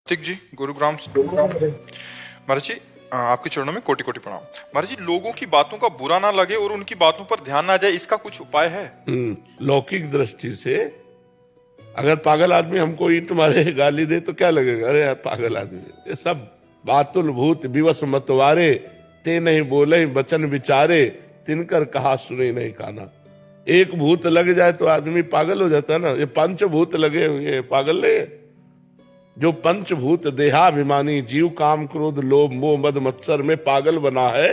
ठीक जी, गुरुग्राम से। महाराज जी, आपके चरणों में कोटि कोटि प्रणाम। महाराज जी, लोगों की बातों का बुरा ना लगे और उनकी बातों पर ध्यान ना जाए, इसका कुछ उपाय है? लौकिक दृष्टि से अगर पागल आदमी हमको ईंट मारे गाली दे तो क्या लगेगा, अरे यार पागल आदमी। ये सब बातुल भूत विवश मतवारे, ते नहीं बोले बचन विचारे, तिनकर कहा सुने नहीं काना। एक भूत लग जाए तो आदमी पागल हो जाता है ना। ये पंचभूत लगे हुए पागल नहीं है। जो पंचभूत देहाभिमानी जीव काम क्रोध लोभ मोह मद मत्सर में पागल बना है,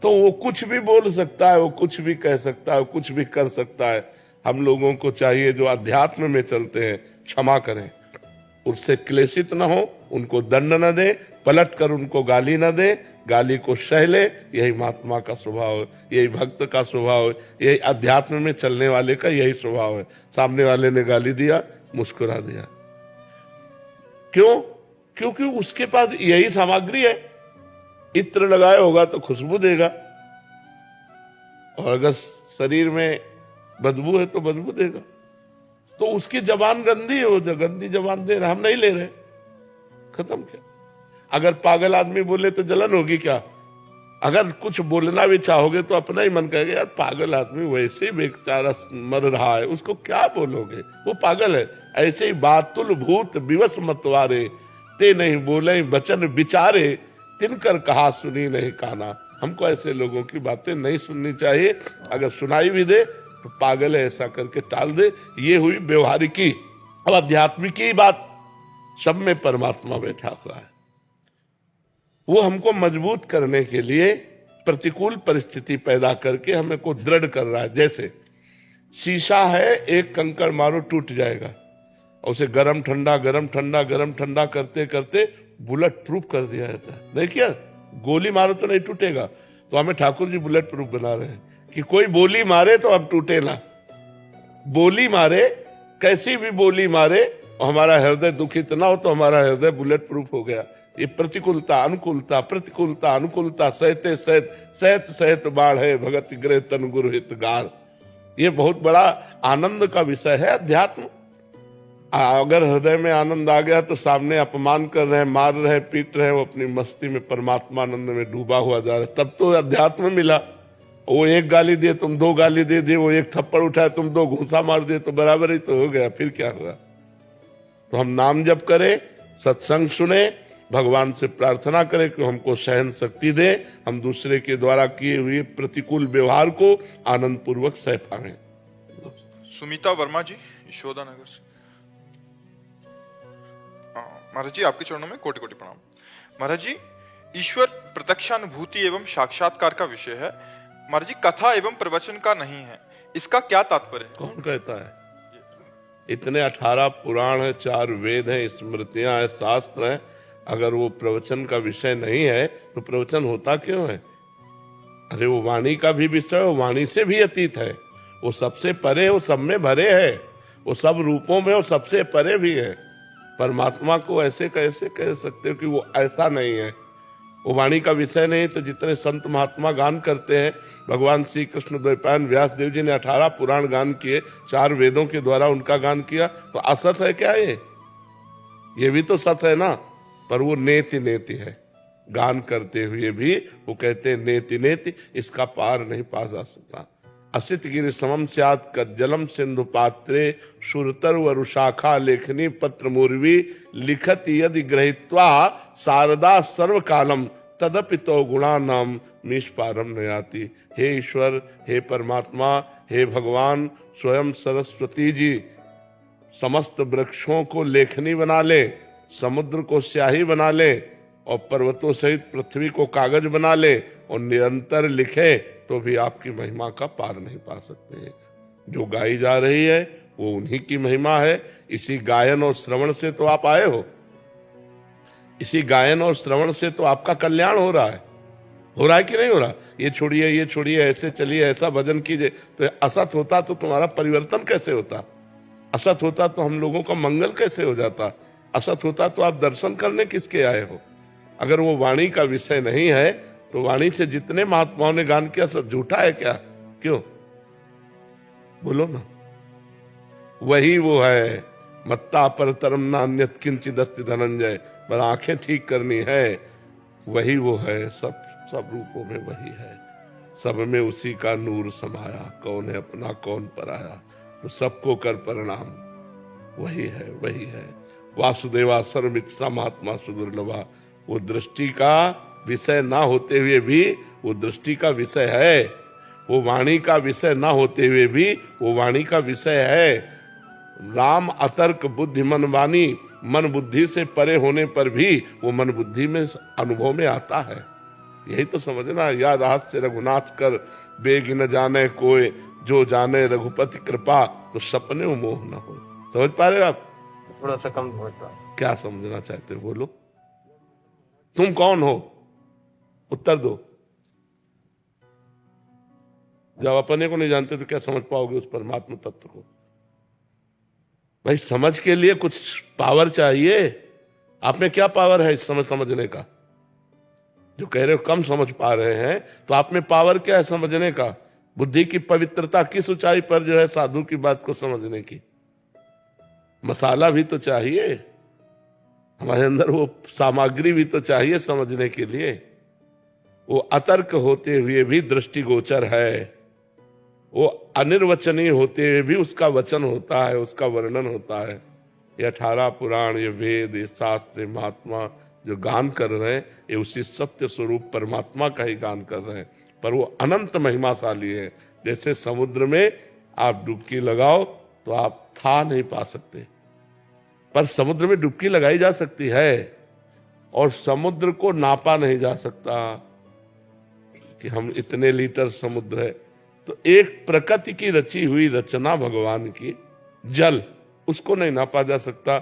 तो वो कुछ भी बोल सकता है, वो कुछ भी कह सकता है, कुछ भी कर सकता है। हम लोगों को चाहिए जो अध्यात्म में चलते हैं क्षमा करें, उससे क्लेशित न हो, उनको दंड न दे, पलट कर उनको गाली न दे, गाली को सह ले। यही महात्मा का स्वभाव है, यही भक्त का स्वभाव है, यही अध्यात्म में चलने वाले का यही स्वभाव है। सामने वाले ने गाली दिया, मुस्कुरा दिया। क्यों? क्योंकि उसके पास यही सामग्री है। इत्र लगाया होगा तो खुशबू देगा, और अगर शरीर में बदबू है तो बदबू देगा। तो उसकी जबान गंदी है, वो जो गंदी जबान दे रहा, हम नहीं ले रहे, खत्म। क्या अगर पागल आदमी बोले तो जलन होगी क्या? अगर कुछ बोलना भी चाहोगे तो अपना ही मन कहेगा यार पागल आदमी वैसे ही बेचारा मर रहा है, उसको क्या बोलोगे, वो पागल है। ऐसे ही बातुल भूत विवश मतवारे, ते नहीं बोले बचन विचारे, तिनकर कहा सुनी नहीं काना। हमको ऐसे लोगों की बातें नहीं सुननी चाहिए। अगर सुनाई भी दे तो पागल है ऐसा करके टाल दे। ये हुई व्यवहारिकी। अब आध्यात्मिकी बात, सब में परमात्मा बैठा हुआ है। वो हमको मजबूत करने के लिए प्रतिकूल परिस्थिति पैदा करके हमें को दृढ़ कर रहा है। जैसे शीशा है, एक कंकड़ मारो टूट जाएगा, और उसे गरम ठंडा गरम ठंडा गरम ठंडा करते करते बुलेट प्रूफ कर दिया जाता है। नहीं किया? गोली मारो तो नहीं टूटेगा। तो हमें ठाकुर जी बुलेट प्रूफ बना रहे हैं कि कोई बोली मारे तो अब टूटे ना। बोली मारे, कैसी भी बोली मारे, और हमारा हृदय दुखित ना हो, तो हमारा हृदय बुलेट प्रूफ हो गया। ये प्रतिकूलता अनुकूलता प्रतिकूलता अनुकूलता सहते सहत सहत सहत बाढ़ है भगत गृह तन गुरु हित गार। ये बहुत बड़ा आनंद का विषय है अध्यात्म। अगर हृदय में आनंद आ गया तो सामने अपमान कर रहे हैं, मार रहे हैं, पीट रहे हैं, वो अपनी मस्ती में परमात्मा आनंद में डूबा हुआ जा रहा है, तब तो अध्यात्म मिला। वो एक गाली दिए तुम दो गाली दे दिए, वो एक थप्पड़ उठाए तुम दो घूंसा मार दिए, तो बराबर ही तो हो गया। फिर क्या हुआ? तो हम नाम जप करें, सत्संग सुने, भगवान से प्रार्थना करें कि हमको सहन शक्ति दे, हम दूसरे के द्वारा किए हुए प्रतिकूल व्यवहार को आनंद पूर्वक सह पाएं। सुमिता वर्मा जी, यशोदा नगर से। महाराज जी, आपके चरणों में कोटि कोटि प्रणाम। महाराज जी, ईश्वर प्रत्यक्षानुभूति एवं साक्षात्कार का विषय है। महाराज जी, कथा एवं प्रवचन का नहीं है, इसका क्या तात्पर्य है? कौन कहता है? इतने 18 पुराण है, 4 वेद हैं, स्मृतियां हैं, शास्त्र हैं। अगर वो प्रवचन का विषय नहीं है तो प्रवचन होता क्यों है? अरे वो वाणी का भी विषय, वो वाणी से भी अतीत है, वो सबसे परे, वो सब में भरे है, वो सब रूपों में वो सबसे परे भी है। परमात्मा को ऐसे कैसे कह सकते हो कि वो ऐसा नहीं है? वो वाणी का विषय नहीं। तो जितने संत महात्मा गान करते हैं, भगवान श्री कृष्ण द्वैपायन व्यास देव जी ने 18 पुराण गान किए, 4 वेदों के द्वारा उनका गान किया, तो असत है क्या ये भी तो सत है ना। पर वो नेति नेति है, गान करते हुए भी वो कहते हैं नेति नेति, इसका पार नहीं पा जा सकता। असित गिरि समम स्यात् कज्जलम सिंधु पात्रे, सुरतर वरुशाखा लेखनी पत्र मूर्वी, लिखत यदि ग्रहीत्वा शारदा सर्वकालम, तदपि तो गुणानाम निष्पारम नयाति। हे ईश्वर, हे परमात्मा, हे भगवान, स्वयं सरस्वती जी समस्त वृक्षों को लेखनी बना ले, समुद्र को स्याही बना ले, और पर्वतों सहित पृथ्वी को कागज बना ले, और निरंतर लिखे, तो भी आपकी महिमा का पार नहीं पा सकते। जो गाई जा रही है वो उन्हीं की महिमा है। इसी गायन और श्रवण से तो आप आए हो, इसी गायन और श्रवण से तो आपका कल्याण हो रहा है कि नहीं हो रहा? ये छोड़िए, ऐसे चलिए, ऐसा भजन कीजिए। तो असत होता तो तुम्हारा परिवर्तन कैसे होता? असत होता तो हम लोगों का मंगल कैसे हो जाता? असत होता तो आप दर्शन करने किसके आए हो? अगर वो वाणी का विषय नहीं है तो वाणी से जितने महात्माओं ने गान किया सब झूठा है क्या? क्यों? बोलो ना। वही वो है मत्ता परतरम नान्यत किंचित अस्ति धनंजय। पर आंखें ठीक करनी है, वही वो है, सब रूपों में वही है, सब में उसी का नूर समाया। कौन है अपना कौन पराया, तो सबको कर प्रणाम, वही है। वासुदेवा सर्वमित सा महात्मा सुदुर्लभा। वो दृष्टि का विषय ना होते हुए भी वो दृष्टि का विषय है, वो वाणी का विषय ना होते हुए भी वो वाणी का विषय है। राम अतर्क बुद्धि मन वाणी, मन बुद्धि से परे होने पर भी वो मन बुद्धि में अनुभव में आता है। यही तो समझना। याद हाथ से रघुनाथ कर, बेग न जाने कोई, जो जाने रघुपति कृपा, तो सपने मोह न हो। समझ पा रहे हो आप? थोड़ा सा कम समझ पा। क्या समझना चाहते हो, बोलो। तुम कौन हो, उत्तर दो। जब अपने को नहीं जानते तो क्या समझ पाओगे उस परमात्मा तत्व को? भाई समझ के लिए कुछ पावर चाहिए। आप में क्या पावर है इस समय समझने का? जो कह रहे हो कम समझ पा रहे हैं, तो आप में पावर क्या है समझने का? बुद्धि की पवित्रता किस ऊंचाई पर जो है साधु की बात को समझने की? मसाला भी तो चाहिए हमारे अंदर, वो सामग्री भी तो चाहिए समझने के लिए। वो अतर्क होते हुए भी दृष्टिगोचर है, वो अनिर्वचनीय होते हुए भी उसका वचन होता है, उसका वर्णन होता है। ये 18 पुराण, ये वेद, ये शास्त्र, महात्मा जो गान कर रहे हैं, ये उसी सत्य स्वरूप परमात्मा का ही गान कर रहे हैं। पर वो अनंत महिमाशाली है। जैसे समुद्र में आप डुबकी लगाओ तो आप था नहीं पा सकते, पर समुद्र में डुबकी लगाई जा सकती है, और समुद्र को नापा नहीं जा सकता कि हम इतने लीटर समुद्र है। तो एक प्रकृति की रची हुई रचना भगवान की, जल, उसको नहीं नापा जा सकता।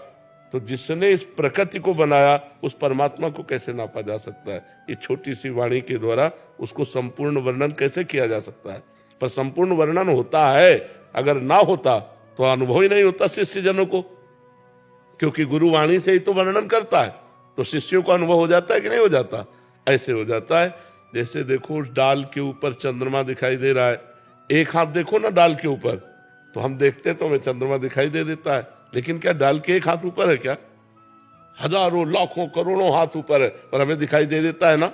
तो जिसने इस प्रकृति को बनाया उस परमात्मा को कैसे नापा जा सकता है? ये छोटी सी वाणी के द्वारा उसको संपूर्ण वर्णन कैसे किया जा सकता है? पर संपूर्ण वर्णन होता है, अगर ना होता तो अनुभव ही नहीं होता शिष्य जनों को, क्योंकि गुरु वाणी से ही तो वर्णन करता है, तो शिष्यों को अनुभव हो जाता है कि नहीं हो जाता? ऐसे हो जाता है। जैसे देखो उस डाल के ऊपर चंद्रमा दिखाई दे रहा है, एक हाथ देखो ना डाल के ऊपर, तो हम देखते तो हमें चंद्रमा दिखाई दे देता है, लेकिन क्या डाल के एक हाथ ऊपर है क्या? हजारों लाखों करोड़ों हाथ ऊपर है, पर हमें दिखाई दे देता है ना।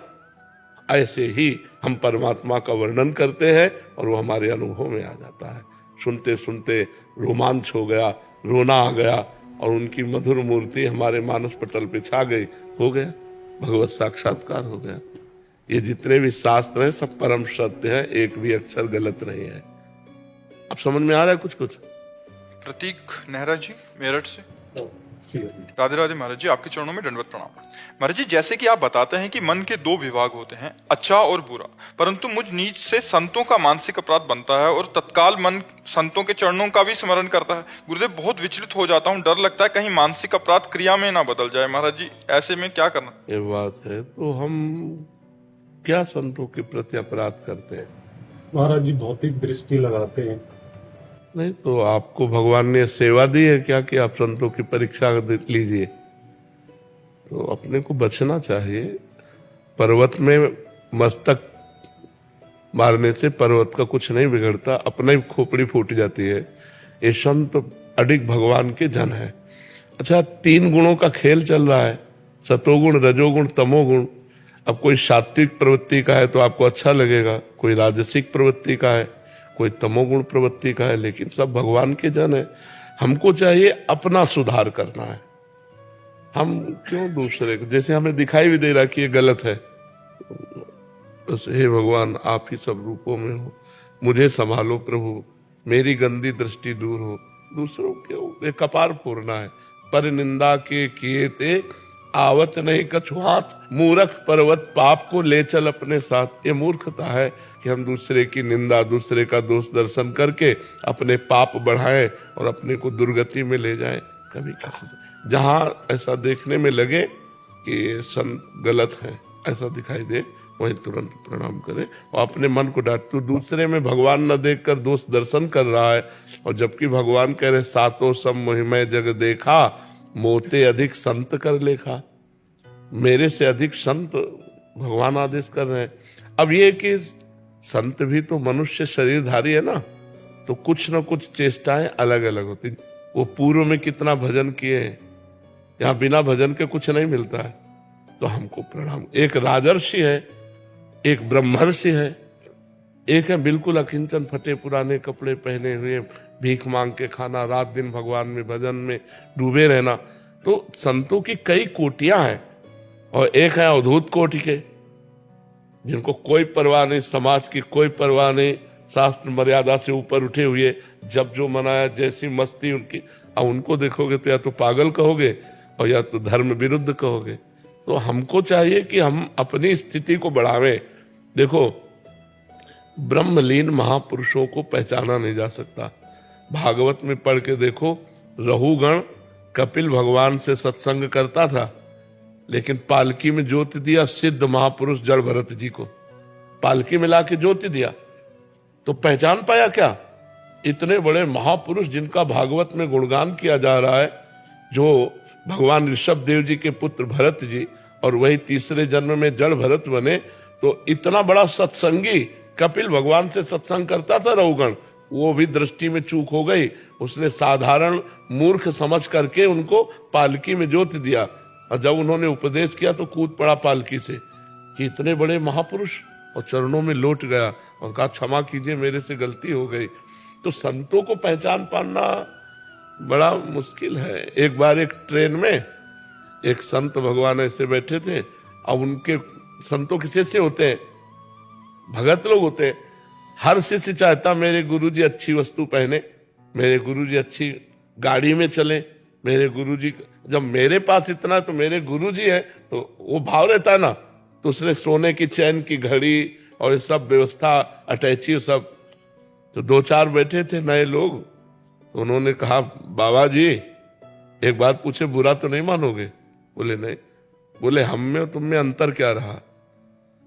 ऐसे ही हम परमात्मा का वर्णन करते हैं और वो हमारे अनुभव में आ जाता है। सुनते सुनते रोमांच हो गया, रोना आ गया, और उनकी मधुर मूर्ति हमारे मानस पटल पे छा गई, हो गया भगवत साक्षात्कार हो गया। ये जितने भी शास्त्र हैं सब परम सत्य है, एक भी अक्षर गलत नहीं है। अब समझ में आ रहा है कुछ कुछ? प्रतीक नेहरा जी मेरठ से। राधे राधे महाराज जी, आपके चरणों में दंडवत प्रणाम। महाराज जी, जैसे कि आप बताते हैं कि मन के 2 विभाग होते हैं, अच्छा और बुरा, परंतु मुझ नीच से संतों का मानसिक अपराध बनता है और तत्काल मन संतों के चरणों का भी स्मरण करता है। गुरुदेव, बहुत विचलित हो जाता हूँ, डर लगता है कहीं मानसिक अपराध क्रिया में ना बदल जाए। महाराज जी, ऐसे में क्या करना? ये बात है, तो हम क्या संतों के प्रति अपराध करते हैं? महाराज जी भौतिक दृष्टि लगाते हैं। नहीं तो आपको भगवान ने सेवा दी है क्या कि आप संतों की परीक्षा लीजिए? तो अपने को बचना चाहिए। पर्वत में मस्तक मारने से पर्वत का कुछ नहीं बिगड़ता, अपना ही खोपड़ी फूट जाती है। ये संत अडिग भगवान के जन है। अच्छा, 3 गुणों का खेल चल रहा है, सतोगुण, रजोगुण, तमोगुण। अब कोई सात्विक प्रवृत्ति का है तो आपको अच्छा लगेगा, कोई राजसिक प्रवृत्ति का है, कोई तमोगुण प्रवृत्ति का है, लेकिन सब भगवान के जन है। हमको चाहिए अपना सुधार करना है। हम क्यों दूसरे को, जैसे हमें दिखाई भी दे रहा कि ये गलत है, बस हे भगवान आप ही सब रूपों में हो, मुझे संभालो प्रभु, मेरी गंदी दृष्टि दूर हो। दूसरों के कपार फोड़ना है। पर निंदा के किए ते आवत नहीं कछु हाथ, मूर्ख पर्वत पाप को ले चल अपने साथ। ये मूर्खता है कि हम दूसरे की निंदा, दूसरे का दोष दर्शन करके अपने पाप बढ़ाएं और अपने को दुर्गति में ले जाएं। कभी किसी जहां ऐसा देखने में लगे कि ये संत गलत है, ऐसा दिखाई दे, वहीं तुरंत प्रणाम करें और अपने मन को डांट। तो दूसरे में भगवान न देखकर दोष दर्शन कर रहा है, और जबकि भगवान कह रहे सातों सब मोहिमय जग देखा, मोते अधिक संत कर लेखा। मेरे से अधिक संत भगवान आदेश कर रहे हैं। अब ये कि संत भी तो मनुष्य शरीरधारी है ना, तो कुछ न कुछ चेष्टाएं अलग अलग होती। वो पूर्व में कितना भजन किए हैं। यहाँ बिना भजन के कुछ नहीं मिलता है। तो हमको प्रणाम। एक राजर्षि है, एक ब्रह्मर्षि है, एक है बिल्कुल अकिंचन, फटे पुराने कपड़े पहने हुए, भीख मांग के खाना, रात दिन भगवान में भजन में डूबे रहना। तो संतों की कई कोटियां हैं। और एक है अवधूत कोटि के, जिनको कोई परवाह नहीं, समाज की कोई परवाह नहीं, शास्त्र मर्यादा से ऊपर उठे हुए, जब जो मनाया जैसी मस्ती उनकी। अब उनको देखोगे तो या तो पागल कहोगे और या तो धर्म विरुद्ध कहोगे। तो हमको चाहिए कि हम अपनी स्थिति को बढ़ावें। देखो, ब्रह्मलीन महापुरुषों को पहचाना नहीं जा सकता। भागवत में पढ़ के देखो, रहुगण कपिल भगवान से सत्संग करता था, लेकिन पालकी में ज्योति दिया सिद्ध महापुरुष जड़ भरत जी को, पालकी में लाके ज्योति दिया, तो पहचान पाया क्या? इतने बड़े महापुरुष जिनका भागवत में गुणगान किया जा रहा है, जो भगवान ऋषभ देव जी के पुत्र भरत जी, और वही तीसरे जन्म में जड़ भरत बने। तो इतना बड़ा सत्संगी कपिल भगवान से सत्संग करता था रहुगण, वो भी दृष्टि में चूक हो गई। उसने साधारण मूर्ख समझ करके उनको पालकी में ज्योति दिया, और जब उन्होंने उपदेश किया तो कूद पड़ा पालकी से कि इतने बड़े महापुरुष, और चरणों में लौट गया और कहा क्षमा कीजिए, मेरे से गलती हो गई। तो संतों को पहचान पाना बड़ा मुश्किल है। एक बार एक ट्रेन में एक संत भगवान ऐसे बैठे थे, अब उनके संतों के शिष्य होते हैं, भगत लोग होते हैं। हर शिष्य चाहता मेरे गुरुजी अच्छी वस्तु पहने, मेरे गुरुजी अच्छी गाड़ी में चले, मेरे गुरुजी, जब मेरे पास इतना तो मेरे गुरुजी है, तो वो भाव रहता है ना। तो उसने सोने की चैन की घड़ी और ये सब व्यवस्था, अटैची सब। तो दो चार बैठे थे नए लोग, तो उन्होंने कहा, बाबा जी एक बात पूछे, बुरा तो नहीं मानोगे? बोले नहीं। बोले हम में और तुम में अंतर क्या रहा?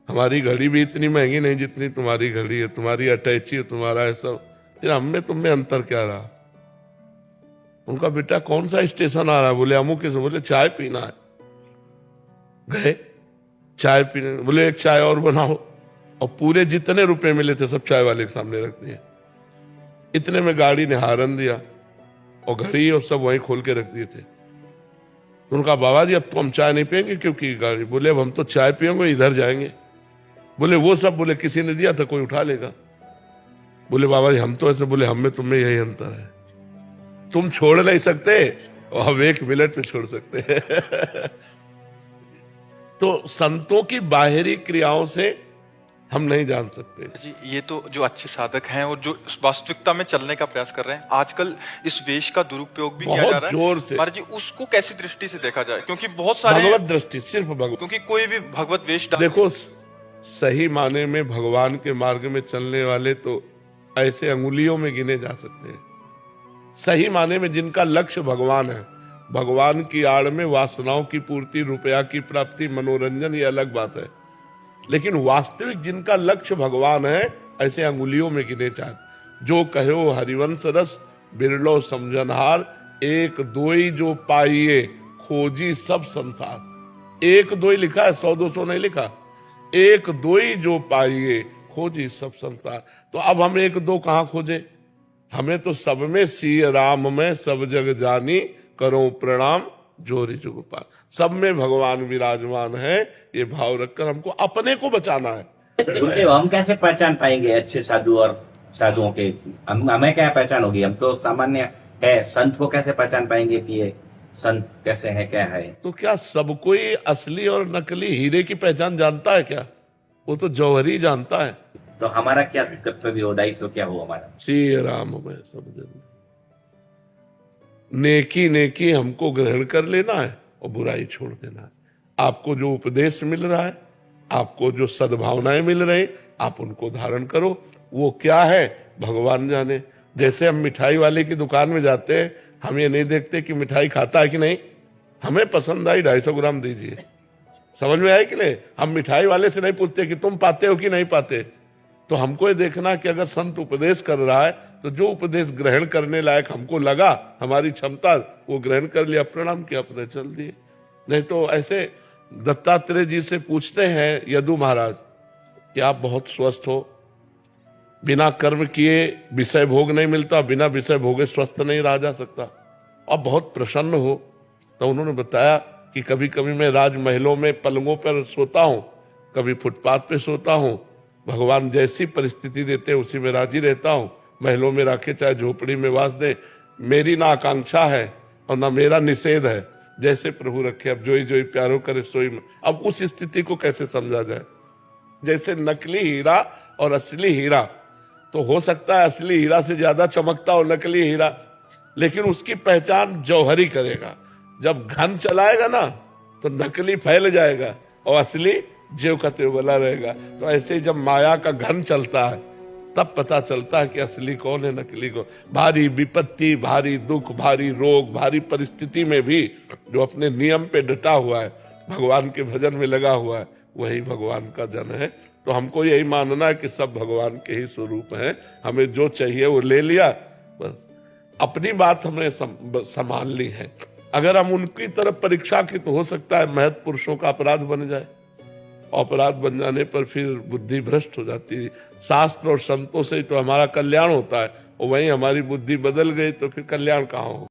हमारी घड़ी भी इतनी महंगी नहीं जितनी तुम्हारी घड़ी है, तुम्हारी अटैची है, तुम्हारा है सब, फिर हम में तुम में अंतर क्या रहा? उनका बेटा कौन सा स्टेशन आ रहा है? बोले अमुक के। बोले चाय पीना है। गए चाय पीने, बोले एक चाय और बनाओ, और पूरे जितने रुपए मिले थे सब चाय वाले के सामने रख दिए। इतने में गाड़ी ने हारन दिया और घड़ी और सब वहीं खोल के रख दिए थे। तो उनका, बाबा जी अब तो हम चाय नहीं पियेंगे क्योंकि गाड़ी। बोले अब हम तो चाय पियेंगे, इधर जाएंगे। बोले वो सब, बोले किसी ने दिया था, कोई उठा लेगा। बोले बाबा जी हम तो ऐसे। बोले हम में तुम में यही अंतर है, तुम छोड़ नहीं सकते और हम 1 मिनट में छोड़ सकते हैं। तो संतों की बाहरी क्रियाओं से हम नहीं जान सकते जी। ये तो जो अच्छे साधक हैं और जो वास्तविकता में चलने का प्रयास कर रहे हैं, आजकल इस वेश का दुरुपयोग भी किया जा रहा है जोर से। महाराज जी, उसको कैसी दृष्टि से देखा जाए? क्योंकि बहुत सारे भगवत दृष्टि, सिर्फ भगवत। क्योंकि कोई भी भगवत वेश देखो, सही माने में भगवान के मार्ग में चलने वाले तो ऐसे अंगुलियों में गिने जा सकते हैं। सही माने में जिनका लक्ष्य भगवान है, भगवान की आड़ में वासनाओं की पूर्ति, रुपया की प्राप्ति, मनोरंजन, ये अलग बात है। लेकिन वास्तविक जिनका लक्ष्य भगवान है, ऐसे अंगुलियों में गिने चाहे। जो कहो हरिवंश रस बिरलो समझनहार, एक दोई जो पाइए खोजी सब संसार। एक दोई लिखा है, 100-200 नहीं लिखा। एक दोई जो पाइए खोजी सब संसार। तो अब हम एक दो कहां खोजे? हमें तो सब में सिय राम में सब जग जानी, करो प्रणाम जोरी जुगपाल। सब में भगवान विराजमान है, ये भाव रखकर हमको अपने को बचाना है। गुरुदेव, हम कैसे पहचान पाएंगे अच्छे साधु और साधुओं के? हमें क्या पहचान होगी? हम तो सामान्य है, संत को कैसे पहचान पाएंगे कि ये संत कैसे है, क्या है? तो क्या सब कोई असली और नकली हीरे की पहचान जानता है क्या? वो तो जौहरी जानता है। तो हमारा क्या कर्तव्य हो, दायित्व क्या हो हमारा? श्री राम में सब जन नेकी नेकी हमको ग्रहण कर लेना है और बुराई छोड़ देना है। आपको जो उपदेश मिल रहा है, आपको जो सद्भावनाएं मिल रही, आप उनको धारण करो। वो क्या है भगवान जाने। जैसे हम मिठाई वाले की दुकान में जाते हैं, हम ये नहीं देखते कि मिठाई खाता है कि नहीं, हमें पसंद आई 250 ग्राम दीजिए। समझ में आई कि नहीं? हम मिठाई वाले से नहीं पूछते कि तुम पाते हो कि नहीं पाते। तो हमको ये देखना कि अगर संत उपदेश कर रहा है तो जो उपदेश ग्रहण करने लायक हमको लगा, हमारी क्षमता, वो ग्रहण कर लिया, प्रणाम किया, अपने चल दिए। नहीं तो ऐसे दत्तात्रेय जी से पूछते हैं यदु महाराज कि आप बहुत स्वस्थ हो, बिना कर्म किए विषय भोग नहीं मिलता, बिना विषय भोगे स्वस्थ नहीं रहा जा सकता। और बहुत प्रसन्न हो। तो उन्होंने बताया कि कभी कभी मैं राजमहलों में पलंगों पर सोता हूँ, कभी फुटपाथ पे सोता हूँ, भगवान जैसी परिस्थिति देते हैं उसी में राजी रहता हूँ। महलों में रखे चाहे झोपड़ी में वास दे, मेरी ना आकांक्षा है और ना मेरा निषेध है, जैसे प्रभु रखे अब जोई जोई प्यारो करे सोई में। अब उस स्थिति को कैसे समझा जाए? जैसे नकली हीरा और असली हीरा, तो हो सकता है असली हीरा से ज्यादा चमकता हो नकली हीरा, लेकिन उसकी पहचान जौहरी करेगा। जब घन चलाएगा ना तो नकली फैल जाएगा और असली जेव का त्यों बना रहेगा। तो ऐसे ही जब माया का घन चलता है तब पता चलता है कि असली कौन है नकली कौन। भारी विपत्ति, भारी दुख, भारी रोग, भारी परिस्थिति में भी जो अपने नियम पे डटा हुआ है, भगवान के भजन में लगा हुआ है, वही भगवान का जन है। तो हमको यही मानना है कि सब भगवान के ही स्वरूप हैं। हमें जो चाहिए वो ले लिया, बस अपनी बात हमने संभाल ली है। अगर हम उनकी तरफ परीक्षा की तो हो सकता है महत् पुरुषों का अपराध बन जाए। अपराध बन जाने पर फिर बुद्धि भ्रष्ट हो जाती है। शास्त्र और संतों से तो हमारा कल्याण होता है, और वहीं हमारी बुद्धि बदल गई तो फिर कल्याण कहाँ हो।